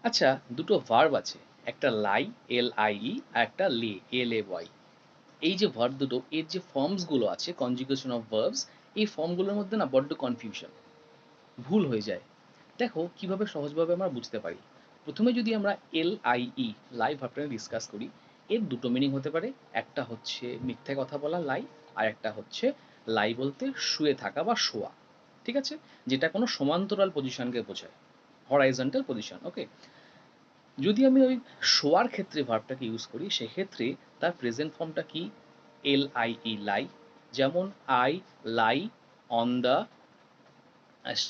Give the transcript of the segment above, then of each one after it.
আচ্ছা, দুটো ভার্ব আছে। একটা লাই, LIE, আর একটা লে, LAY। এই যে ভার্ব দুটো, এর যে ফর্মস গুলো আছে, কনজুগেশন অফ ভার্বস, এই ফর্মগুলোর মধ্যে না বড্ড কনফিউশন, ভুল হয়ে যায়। দেখো কিভাবে সহজভাবে আমরা বুঝতে পারি। প্রথমে যদি আমরা LIE, লাই ভার্বটা নিয়ে ডিসকাস করি, এর দুটো মিনিং হতে পারে। একটা হচ্ছে মিথ্যে কথা বলা লাই, আর একটা হচ্ছে লাই বলতে শুয়ে থাকা বা শোয়া। ঠিক আছে? যেটা কোনো সমান্তরাল পজিশনকে বোঝায়, হরাইজন্টাল পজিশন। ওকে, যদি আমি ওই শোয়ার ক্ষেত্রে ভার্বটাকে ইউজ করি, সেক্ষেত্রে তার প্রেজেন্ট ফর্মটা কি? LIE, লাই। যেমন I lie on the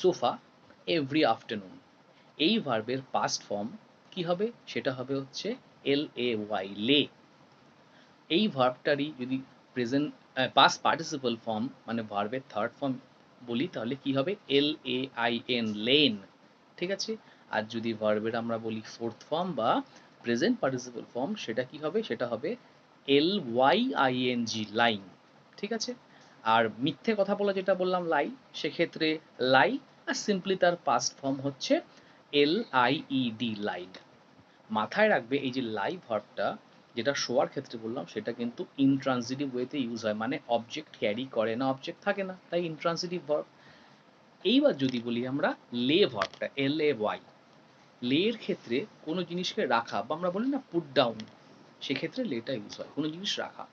sofa every afternoon. এই ভার্বের পাস্ট ফর্ম কি হবে? সেটা হবে হচ্ছে LAY, লে। এই ভার্বটারই যদি প্রেজেন্ট পাস্ট পার্টিসিপল ফর্ম মানে ভার্বের থার্ড ফর্ম বলি, তাহলে কি হবে? LAIN, lane. ঠিক আছে? আর যদি ভার্বের আমরা বলি ফোর্থ ফর্ম বা প্রেজেন্ট পার্টিসিপল ফর্ম, সেটা কি হবে? সেটা হবে LYING, লাইন। ঠিক আছে? আর মিথ্যে কথা বলা যেটা বললাম লাই, সেক্ষেত্রে লাই, আর সিম্পলি তার পাস্ট ফর্ম হচ্ছে LIED, লাইড। মাথায় রাখবে এই যে লাই ভার্বটা, যেটা শোয়ার ক্ষেত্রে বললাম, সেটা কিন্তু ইনট্রান্সিটিভ ওয়েতে ইউজ হয়, মানে অবজেক্ট ক্যারি করে না, অবজেক্ট থাকে না, তাই ইনট্রান্সিটিভ ভার্ব। এইবার যদি বলি আমরা লে ভার্বটা, LAY, লে এর ক্ষেত্রে কোনো জিনিসকে রাখা, বা আমরা বলি না পুট ডাউন, সেক্ষেত্রে লেটা ইউজ হয়, কোনো জিনিস রাখা।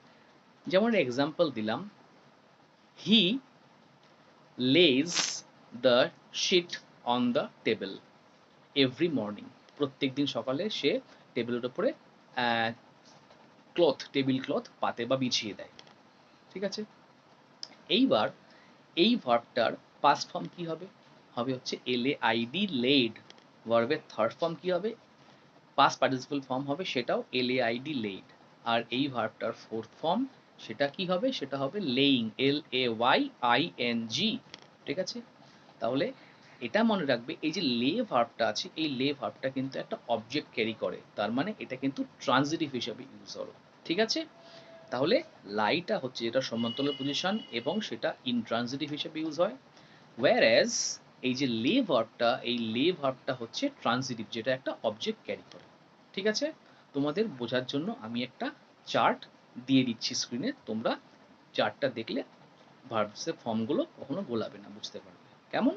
যেমন এক্সাম্পল দিলাম, he lays the sheet on the table every morning. প্রত্যেক দিন সকালে সে টেবিলের উপরে ক্লথ, টেবিল ক্লথ পাতে বা বিছিয়ে দেয়। ঠিক আছে? এইবার এই ভার্বটার পাস্ট ফর্ম কি হবে? হবে হচ্ছে LAID, লেড। ভার্বের থার্ড ফর্ম কি হবে? পাস্ট পার্টিসিপল ফর্ম হবে সেটাও LAID, লেড। আর এই ভার্বটার ফোর্থ ফর্ম সেটা কি হবে? সেটা হবে লেইং, LAYING। ঠিক আছে? তাহলে এটা মনে রাখবে, এই যে লে ভার্বটা আছে, এই লে ভার্বটা কিন্তু একটা অবজেক্ট ক্যারি করে, তার মানে এটা কিন্তু ট্রানজিটিভ হিসাবে ইউজ হবে। ঠিক আছে? তাহলে লাইটা হচ্ছে যেটা সমান্তরাল পজিশন এবং সেটা ইনট্রানজিটিভ হিসেবে ইউজ হয়, ওয়্যারএজ এই যে লে ভার্বটা, এই লে ভার্বটা হচ্ছে ট্রানজিটিভ, যেটা একটা অবজেক্ট ক্যারি করে। ঠিক আছে? তোমাদের বোঝার জন্য আমি একটা চার্ট দিয়ে দিচ্ছি স্ক্রিনে, তোমরা চার্টটা দেখলে ভার্বসের ফর্মগুলো কখনো গোলাবে না, বুঝতে পারবে। কেমন?